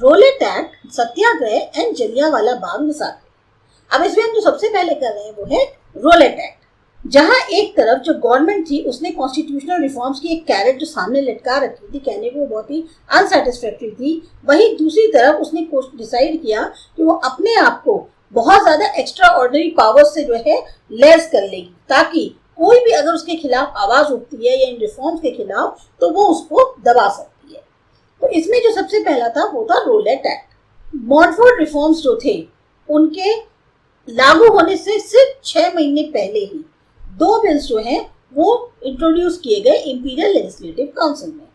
Roulette act, Satyagraha and Jallianwala Bagh massacre. अब इसमें हम जो सबसे पहले कर रहे हैं वो है रोलेट एक्ट, जहां एक तरफ जो गवर्नमेंट थी उसने कॉन्स्टिट्यूशनल रिफॉर्म्स की एक कैरेट जो सामने लटका रखी थी, कहने को बहुत ही अनसेटिस्फैक्टरी थी, वहीं दूसरी तरफ उसने डिसाइड किया कि वो अपने आप को बहुत ज्यादा एक्स्ट्रा ऑर्डिनरी पावर्स से जो है लेस कर लेगी, ताकि कोई भी अगर उसके खिलाफ आवाज उठती है या इन रिफॉर्म्स के खिलाफ तो वो उसको दबा सकती है। तो इसमें जो सबसे पहला था वो था रोलेट एक्ट। मॉन्टफोर्ट रिफॉर्म्स जो थे उनके लागू होने से सिर्फ 6 महीने पहले ही 2 बिल्स जो हैं वो इंट्रोड्यूस किए गए इंपीरियल लेजिस्लेटिव काउंसिल में।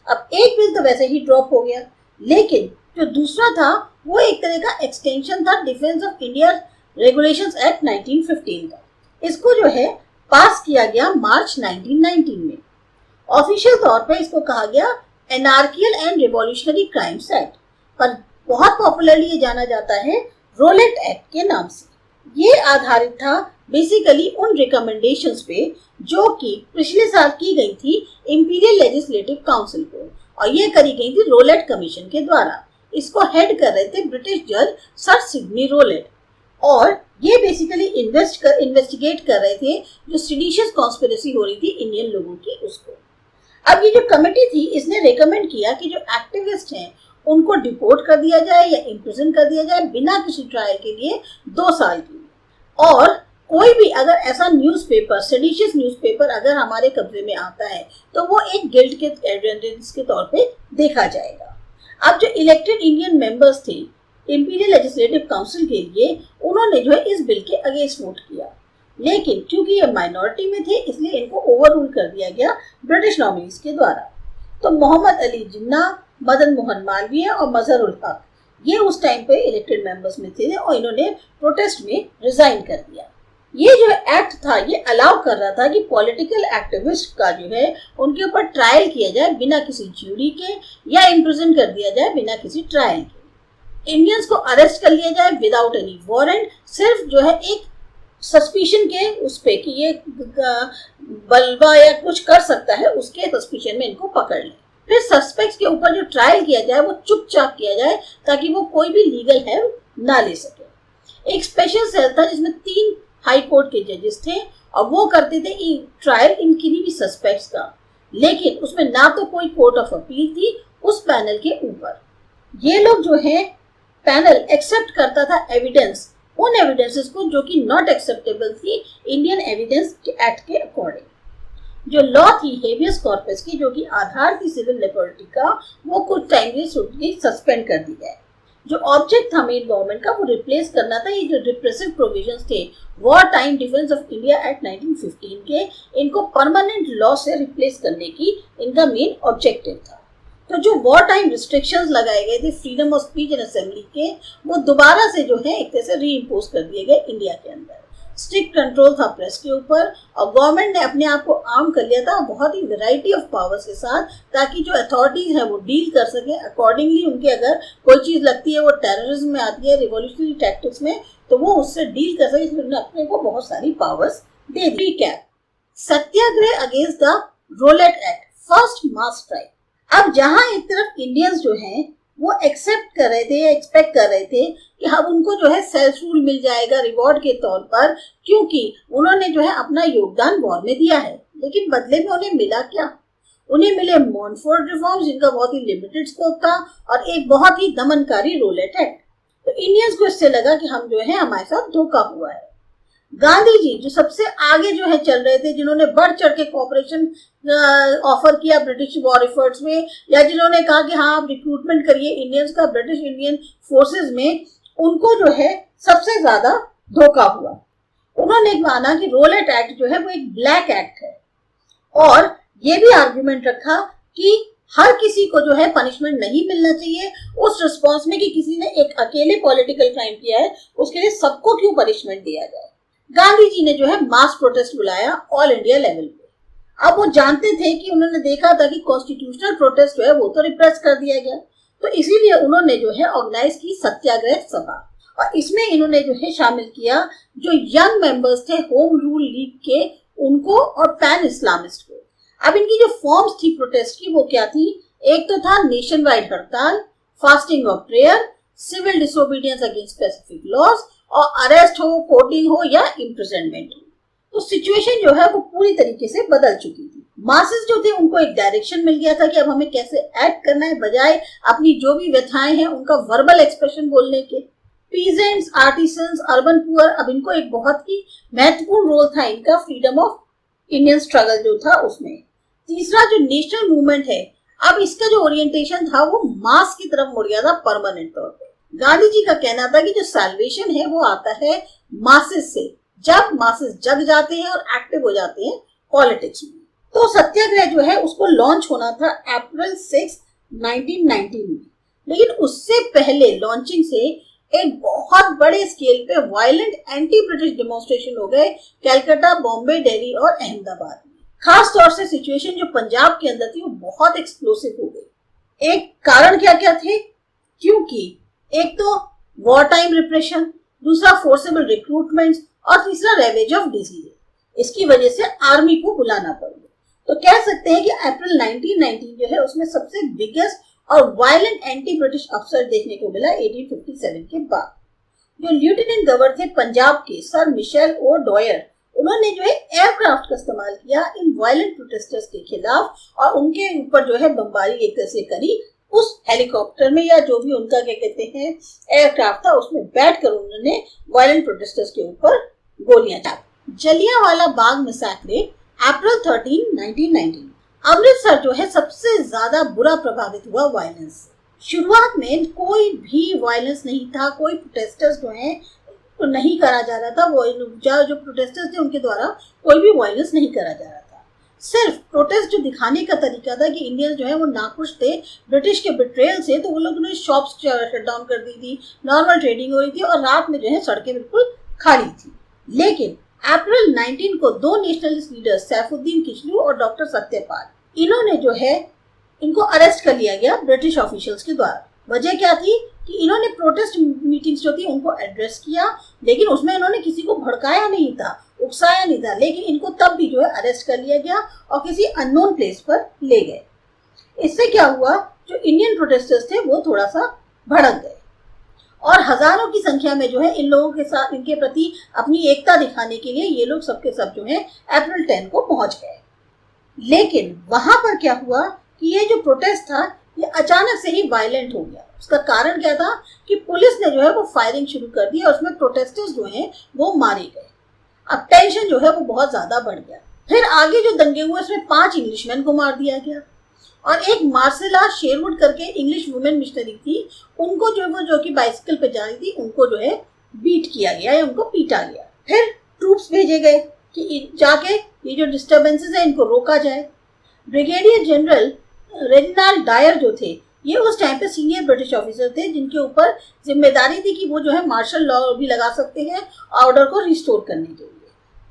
अब एक बिल तो वैसे ही ड्रॉप हो गया, लेकिन जो दूसरा था वो एक तरह का एक्सटेंशन था defence of India regulations act 1915 का। इसको जो है पास किया गया मार्च 1919 में। ऑफिशियल तौर पर इसको कहा गया एनार्कियल एंड रिवॉल्यूशनरी क्राइम्स एक्ट, पर बहुत पॉपुलरली ये जाना जाता है रोलेट एक्ट के नाम से। ये आधारित था बेसिकली उन रिकमेंडेशंस पे जो कि पिछले साल की गई थी इंपीरियल लेजिस्लेटिव काउंसिल को, और ये करी गई थी रोलेट कमीशन के द्वारा। इसको हेड कर रहे थे ब्रिटिश जज सर सिडनी रोलेट, और ये बेसिकली इन्वेस्टिगेट कर रहे थे जो सिडिशियस कॉन्स्पिरेसी हो रही थी इंडियन लोगों की उसको। अब ये जो कमेटी थी इसने रेकमेंड किया कि जो एक्टिविस्ट हैं उनको डिपोर्ट कर दिया जाए या इम्प्रिजन कर दिया जाए बिना किसी ट्रायल के लिए 2 साल के लिए, और कोई भी अगर ऐसा न्यूज़पेपर, सेडिशियस न्यूज़पेपर अगर हमारे कब्जे में आता है तो वो एक गिल्ट के एविडेंस के तौर पे देखा जाएगा। अब जो इलेक्टेड इंडियन मेंबर्स थे इंपीरियल लेजिस्लेटिव काउंसिल के लिए, उन्होंने जो है इस बिल के अगेंस्ट वोट किया, लेकिन क्योंकि ये माइनॉरिटी में थे इसलिए इनको ओवररूल कर दिया गया ब्रिटिश नॉमिनीज के द्वारा। तो मोहम्मद अली जिन्ना, मदन मोहन मालवीय और मजहर उल हक ये उस टाइम पे इलेक्टेड मेंबर्स में थे और इन्होंने प्रोटेस्ट में रिजाइन कर दिया। ये जो एक्ट था ये अलाउ कर रहा था कि पॉलिटिकल एक्टिविस्ट का जो है उनके ऊपर ट्रायल किया जाए बिना किसी ज्यूरी के, या इम्प्रिजन कर दिया जाए बिना किसी ट्रायल के। इंडियंस को अरेस्ट कर लिया जाए विदाउट एनी वारंट, सिर्फ जो है एक सस्पिशन के उस पे कि ये बलवा या कुछ कर सकता है उसके सस्पिशन में इनको पकड़ लें। फिर सस्पेक्ट्स के ऊपर जो ट्रायल किया जाए वो चुपचाप किया जाए ताकि वो कोई भी लीगल हेल्प ना ले सके। एक स्पेशल सेल था जिसमें 3 हाई कोर्ट के जजेस थे और वो करते थे ट्रायल इन किन्हीं भी सस्पेक्ट्स का, लेकिन उसमें ना तो कोई कोर्ट ऑफ अपील थी उस पैनल के ऊपर। ये लोग जो है पैनल एक्सेप्ट करता था एविडेंस, उन एविडेंसेस को जो कि नॉट एक्सेप्टेबल थी इंडियन एविडेंस एक्ट के अकॉर्डिंग। जो लॉ थी हेबियस कॉर्पस की, जो कि आधार थी सिविल लिबर्टी का, वो कुछ टाइम के सस्पेंड कर दी गए। जो ऑब्जेक्ट था मेन गवर्नमेंट का वो रिप्लेस करना था ये जो रिप्रेसिव प्रोविजंस थे war time defence of India act 1915 के, इनको परमानेंट लॉ से रिप्लेस करने की इनका मेन ऑब्जेक्टिव था। तो जो वॉर टाइम रिस्ट्रिक्शंस लगाए गए थे freedom of speech and assembly के, वो दोबारा से जो है एक तरह से री इम्पोज कर दिए गए इंडिया के अंदर। स्ट्रिक्ट कंट्रोल था प्रेस के ऊपर, और गवर्नमेंट ने अपने आप को आर्म कर लिया था बहुत ही वैरायटी ऑफ पावर्स के साथ, ताकि जो अथॉरिटीज है वो डील कर सके अकॉर्डिंगली। उनके अगर कोई चीज लगती है वो टेररिज्म में आती है, रिवॉल्यूशनरी टैक्टिक्स में, तो वो उससे डील कर सके, इसलिए उन्होंने अपने को बहुत सारी पावर्स दे दी। कैप Satyagraha against the Rowlatt act, first mass strike. अब जहां एक तरफ इंडियंस जो हैं वो एक्सेप्ट कर रहे थे या एक्सपेक्ट कर रहे थे कि अब उनको जो है सेल्फ रूल मिल जाएगा रिवॉर्ड के तौर पर, क्योंकि उन्होंने जो है अपना योगदान वॉर में दिया है, लेकिन बदले में उन्हें मिला क्या? उन्हें मिले मॉन्टफोर्ट रिफॉर्म्स जिनका बहुत ही लिमिटेड स्कोप था और एक बहुत ही दमनकारी रोलेट एक्ट। तो इंडियंस को इससे लगा कि हम जो है हमारे साथ धोखा हुआ है। गांधी जी जो सबसे आगे जो है चल रहे थे, जिन्होंने बढ़ चढ़ के कॉपरेशन ऑफर किया ब्रिटिश वॉर एफर्ट्स में, या जिन्होंने कहा कि हाँ आप रिक्रूटमेंट करिए इंडियंस का ब्रिटिश इंडियन फोर्सेस में, उनको जो है सबसे ज्यादा धोखा हुआ। उन्होंने माना कि रोलेट एक्ट जो है वो एक ब्लैक एक्ट है, और ये भी आर्ग्यूमेंट रखा कि हर किसी को जो है पनिशमेंट नहीं मिलना चाहिए उस रिस्पॉन्स में कि किसी ने एक अकेले पॉलिटिकल क्राइम किया है, उसके लिए सबको क्यों पनिशमेंट दिया जाए। गांधी जी ने जो है मास प्रोटेस्ट बुलाया ऑल इंडिया लेवल पे। अब वो जानते थे कि उन्होंने देखा था कि कॉन्स्टिट्यूशनल प्रोटेस्ट जो है वो तो रिप्रेस कर दिया गया, तो इसीलिए उन्होंने जो है ऑर्गेनाइज की सत्याग्रह सभा, और इसमें इन्होंने जो है शामिल किया जो यंग मेंबर्स थे होम रूल लीग के, उनको और पैन इस्लामिस्ट को। अब इनकी जो फॉर्म्स थी प्रोटेस्ट की वो क्या थी? एक तो था nation wide hartal, fasting of prayer, civil disobedience against specific laws और अरेस्ट हो, कोर्टिंग हो या इम्प्रिजनमेंट हो। तो सिचुएशन जो है वो पूरी तरीके से बदल चुकी थी। मासेस जो थे उनको एक डायरेक्शन मिल गया था कि अब हमें कैसे एक्ट करना है, बजाय अपनी जो भी व्यथाएं हैं उनका वर्बल एक्सप्रेशन बोलने के। पीजेंट्स, आर्टिसंस, अर्बन पुअर, अब इनको एक बहुत ही महत्वपूर्ण रोल था इनका फ्रीडम ऑफ इंडियन स्ट्रगल जो था उसमें। तीसरा जो नेशनल मूवमेंट है, अब इसका जो ओरिएंटेशन था वो मास की तरफ मुड़ गया था परमानेंट तौर पे। गांधी जी का कहना था कि जो सैल्वेशन है वो आता है मासेस से, जब मासेस जग जाते हैं और एक्टिव हो जाते हैं पॉलिटिक्स में। तो सत्याग्रह जो है उसको लॉन्च होना था अप्रैल 6, 1919 में, लेकिन उससे पहले लॉन्चिंग से एक बहुत बड़े स्केल पे वायलेंट एंटी ब्रिटिश डेमोन्स्ट्रेशन हो गए कलकत्ता, बॉम्बे, दिल्ली और अहमदाबाद में। खास तौर से सिचुएशन जो पंजाब के अंदर थी वो बहुत एक्सप्लोसिव हो गई। एक कारण क्या क्या थे, क्योंकि एक तो वॉर टाइम रिप्रेशन, दूसरा फोर्सेबल रिक्रूटमेंट और तीसरा रेवेज ऑफ डिजीज। इसकी वजह से आर्मी को बुलाना पड़ गया। तो कह सकते हैं कि अप्रैल 1919 जो है उसमें सबसे बिगेस्ट और वायलेंट एंटी ब्रिटिश अफसर देखने को मिला 1857 के बाद। जो लेफ्टिनेंट गवर्नर थे पंजाब के सर मिशेल ओ डॉयर, उन्होंने जो है एयरक्राफ्ट का इस्तेमाल किया इन वायलेंट प्रोटेस्टर्स के खिलाफ और उनके ऊपर जो है बमबारी एक तरह से करी। उस हेलीकॉप्टर में या जो भी उनका क्या कहते हैं एयरक्राफ्ट था उसमें बैठकर उन्होंने वायलेंट प्रोटेस्टर्स के ऊपर गोलियां दागी। जलियांवाला बाग मैसेकर अप्रैल 13, 1919। अमृतसर जो है सबसे ज्यादा बुरा प्रभावित हुआ वायलेंस। शुरुआत में कोई भी वायलेंस नहीं था, कोई प्रोटेस्टर्स जो है तो नहीं करा जा रहा था। वो जो प्रोटेस्टर्स थे उनके द्वारा कोई भी वायलेंस नहीं करा जा रहा था। सिर्फ प्रोटेस्ट जो दिखाने का तरीका था कि इंडियंस जो है वो नाखुश थे ब्रिटिश के बिट्रेयल से, तो वो लोगों ने शॉप्स शट डाउन कर दी थी, नॉर्मल ट्रेडिंग हो रही थी और रात में जो है सड़कें बिल्कुल खाली थी। लेकिन अप्रैल 19 को दो नेशनलिस्ट लीडर सैफुद्दीन किचलू और डॉक्टर सत्यपाल, इन्होंने जो है इनको अरेस्ट कर लिया गया ब्रिटिश ऑफिशियल्स के द्वारा। वजह क्या थी कि इन्होंने प्रोटेस्ट मीटिंग्स जो थी उनको एड्रेस किया, लेकिन उसमें इन्होंने किसी को भड़काया नहीं था, उकसाया नहीं था, लेकिन इनको तब भी जो है अरेस्ट कर लिया गया और किसी अननोन प्लेस पर ले गए। इससे क्या हुआ, जो इंडियन प्रोटेस्टर्स थे वो थोड़ा सा भड़क गए और हजारों की संख्या में जो है इन लोगों के साथ इनके प्रति अपनी एकता दिखाने के लिए ये लोग सबके सब जो है अप्रैल 10 को पहुंच गए। लेकिन वहां पर क्या हुआ कि ये जो प्रोटेस्ट था ये अचानक से ही वायलेंट हो गया। उसका कारण क्या था कि पुलिस ने जो है वो फायरिंग शुरू कर दी और उसमें प्रोटेस्टर्स जो हैं वो मारे गए। अब टेंशन जो है वो बहुत ज्यादा बढ़ गया। फिर आगे जो दंगे हुए उसमें 5 इंग्लिशमैन को मार दिया गया और एक मार्सेला शेरवुड करके इंग्लिश वुमेन मिशनरी थी, उनको जो कि बाइसिकल पे जा रही थी उनको जो है बीट किया गया या उनको पीटा गया। फिर ट्रूप्स भेजे गए कि जाके ये जो डिस्टर्बेंसेस है इनको रोका जाए। ब्रिगेडियर जनरल रेजिनाल्ड डायर जो थे ये उस टाइम पे सीनियर ब्रिटिश ऑफिसर थे, जिनके ऊपर जिम्मेदारी थी कि वो जो है मार्शल लॉ भी लगा सकते हैं ऑर्डर को रिस्टोर करने के लिए।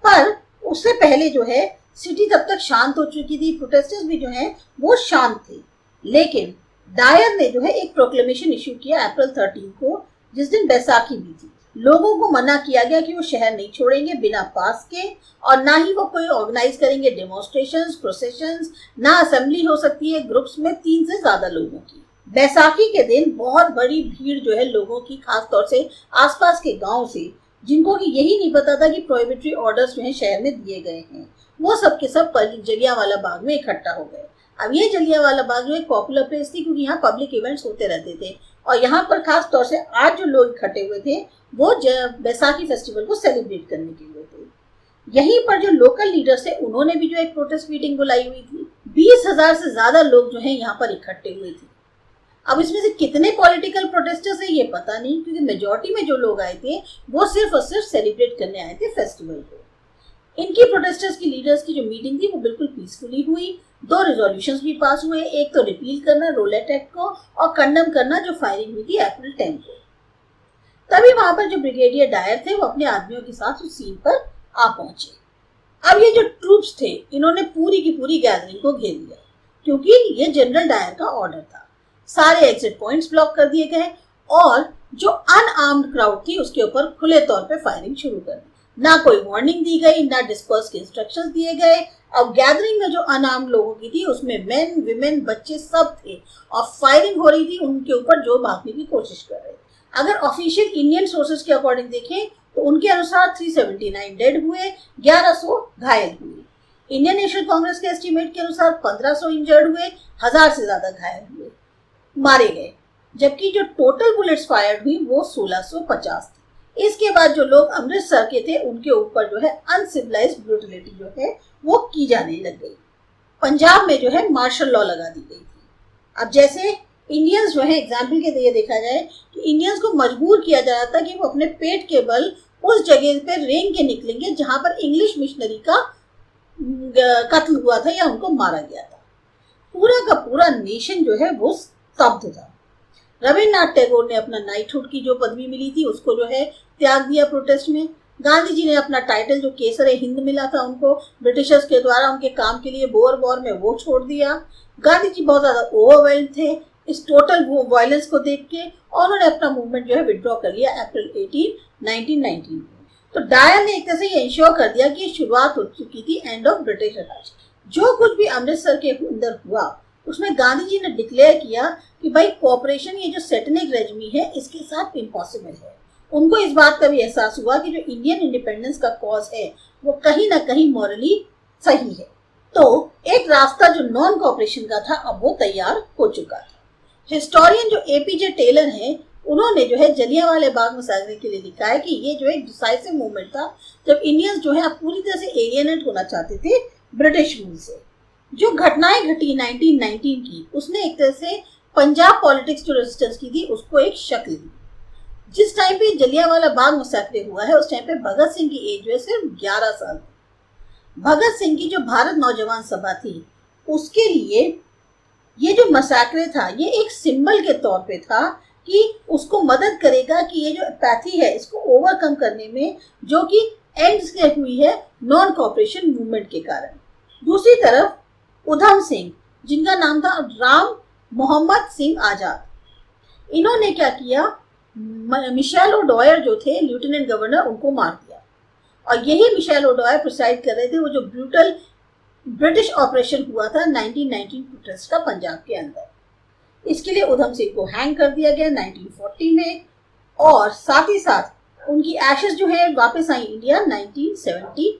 पर उससे पहले जो है सिटी तब तक शांत हो चुकी थी, प्रोटेस्टर्स भी जो हैं वो शांत थे। लेकिन डायर ने जो है एक प्रोक्लेमेशन इशू किया अप्रैल 13 को, जिस दिन बैसाखी भी थी। लोगों को मना किया गया कि वो शहर नहीं छोड़ेंगे बिना पास के, और ना ही वो कोई ऑर्गेनाइज करेंगे डेमोन्स्ट्रेशंस, प्रोसेशंस, ना असेंबली हो सकती है ग्रुप्स में 3 से ज्यादा लोगों की। बैसाखी के दिन बहुत बड़ी भीड़ जो है लोगों की, खास तौर से आसपास के गांव से, जिनको कि यही नहीं पता था कि प्रोहिबिटरी ऑर्डर्स जो है शहर में दिए गए हैं, वो सब के सब जलियांवाला बाग में इकट्ठा हो गए। अब ये जलियांवाला बाग जो एक पॉपुलर प्लेस थी क्योंकि यहाँ पब्लिक इवेंट्स होते रहते थे और यहाँ पर खास तौर से आज जो लोग इकट्ठे हुए थे वो बैसाखी फेस्टिवल को सेलिब्रेट करने के लिए थे। यहीं पर जो लोकल लीडर्स थे उन्होंने भी जो एक प्रोटेस्ट मीटिंग बुलाई हुई थी। 20,000 से ज्यादा लोग जो है यहाँ पर इकट्ठे हुए थे। अब इसमें से कितने पॉलिटिकल प्रोटेस्टर्स है ये पता नहीं, क्योंकि मेजॉरिटी में जो लोग आए थे वो सिर्फ और सिर्फ सेलिब्रेट करने आए थे फेस्टिवल को। इनकी प्रोटेस्टर्स की लीडर्स की जो मीटिंग थी वो बिल्कुल पीसफुली हुई। 2 रेजोल्यूशंस भी पास हुए, एक तो रिपील करना रोलेट एक्ट को और कंडम करना जो फायरिंग हुई थी अप्रैल 10 को। तभी वहां पर जो ब्रिगेडियर डायर थे वो अपने आदमियों के साथ उस सीन पर आ पहुंचे। अब ये जो ट्रूप्स थे इन्होंने पूरी की पूरी गैदरिंग को घेर लिया क्योंकि ये जनरल डायर का ऑर्डर था। सारे एग्जिट पॉइंट्स ब्लॉक कर दिए गए और जो अनआर्म्ड क्राउड थी उसके ऊपर खुले तौर पे फायरिंग शुरू कर दी। ना कोई वार्निंग दी गई, ना डिस्पर्स के इंस्ट्रक्शंस दिए गए। अब गैदरिंग में जो अनार्म्ड लोगों की थी उसमें मेन, विमेन, बच्चे सब थे और फायरिंग हो रही थी उनके ऊपर जो भागने की कोशिश कर रहे थे। अगर ऑफिशियल इंडियन सोर्सेज के अकॉर्डिंग देखें तो उनके अनुसार 379 डेड हुए, 1100 घायल हुए। इंडियन नेशनल कांग्रेस के एस्टीमेट के अनुसार 1500 इंजर्ड हुए, 1000 से ज्यादा घायल हुए, मारे गए, जबकि जो टोटल बुलेट्स फायर्ड हुई वो 1650 थी। इसके बाद जो लोग अमृतसर के थे उनके ऊपर जो है अनसिविलाइज्ड ब्रूटलिटी जो है वो की जाने लग गई। पंजाब में जो है मार्शल लॉ लगा दी गई थी। अब जैसे इंडियंस जो है, एग्जाम्पल के लिए देखा जाए कि इंडियंस को मजबूर किया जा रहा था कि वो अपने पेट के बल उस जगह पे रेंग के निकलेंगे जहां पर इंग्लिश मिशनरी का कत्ल हुआ था या उनको मारा गया था। पूरा का पूरा नेशन जो है वो स्तब्ध था। रविन्द्रनाथ टैगोर ने अपना नाइटहुड की जो पदवी मिली थी उसको जो है त्याग दिया प्रोटेस्ट में। गांधी जी ने अपना टाइटल जो केसर हिंद मिला था उनको ब्रिटिशर्स के द्वारा उनके काम के लिए बोअर वॉर में वो छोड़ दिया। गांधी जी बहुत ज्यादा ओवरवेल्ड थे इस टोटल वायलेंस को देख के और उन्होंने अपना मूवमेंट जो है विड्रॉ कर लिया अप्रैल 18, 1919 में। तो डायर ने एक तरह से ये इंश्योर कर दिया कि शुरुआत हो चुकी थी एंड ऑफ ब्रिटिश राज। जो कुछ भी अमृतसर के अंदर हुआ उसमें गांधी जी ने डिक्लेयर किया कि भाई कोऑपरेशन, ये जो सेटेनिक रेजिम है इसके साथ इम्पॉसिबल है। उनको इस बात का भी एहसास हुआ कि जो इंडियन इंडिपेंडेंस का कॉज है वो कहीं ना कहीं मॉरली सही है। तो एक रास्ता जो नॉन कोऑपरेशन का था अब वो तैयार हो चुका था। हिस्टोरियन जो एपीजे टेलर हैं उन्होंने जो है जलियांवाला बाग मैसेकर के लिए लिखा है कि ये जो एक डिसाइसिव मूवमेंट था जब इंडियंस जो है पूरी तरह से एलियनेट होना चाहते थे ब्रिटिश रूल से। जो घटनाएं घटी 1919 की उसने एक तरह से पंजाब पॉलिटिक्स जो रेजिस्टेंस की थी उसको एक शक्ल दी। जिस टाइम पे जलियांवाला बाग मैसेकर हुआ है उस टाइम पे भगत सिंह की एज जो है सिर्फ 11 साल थी। भगत सिंह की जो भारत नौजवान सभा थी उसके लिए ये जो मैसेकर था ये एक सिंबल के तौर पे था कि उसको मदद करेगा कि ये जो एपैथी है इसको ओवरकम करने में जो कि एंड से हुई है नॉन कोऑपरेशन मूवमेंट के कारण। दूसरी तरफ उधम सिंह, जिनका नाम था राम मोहम्मद सिंह आजाद, इन्होंने क्या किया, मिशेल ओडॉयर जो थे लेफ्टिनेंट गवर्नर उनको मार दिया और यही मिशेल ओडॉयर प्रिसाइड कर रहे थे वो जो ब्रूटल ब्रिटिश ऑपरेशन हुआ था 1919 प्रोटेस्ट का पंजाब के अंदर। इसके लिए उधम सिंह को हैंग कर दिया गया 1940 में और साथ ही साथ उनकी एशेस जो है वापस आई इंडिया 1970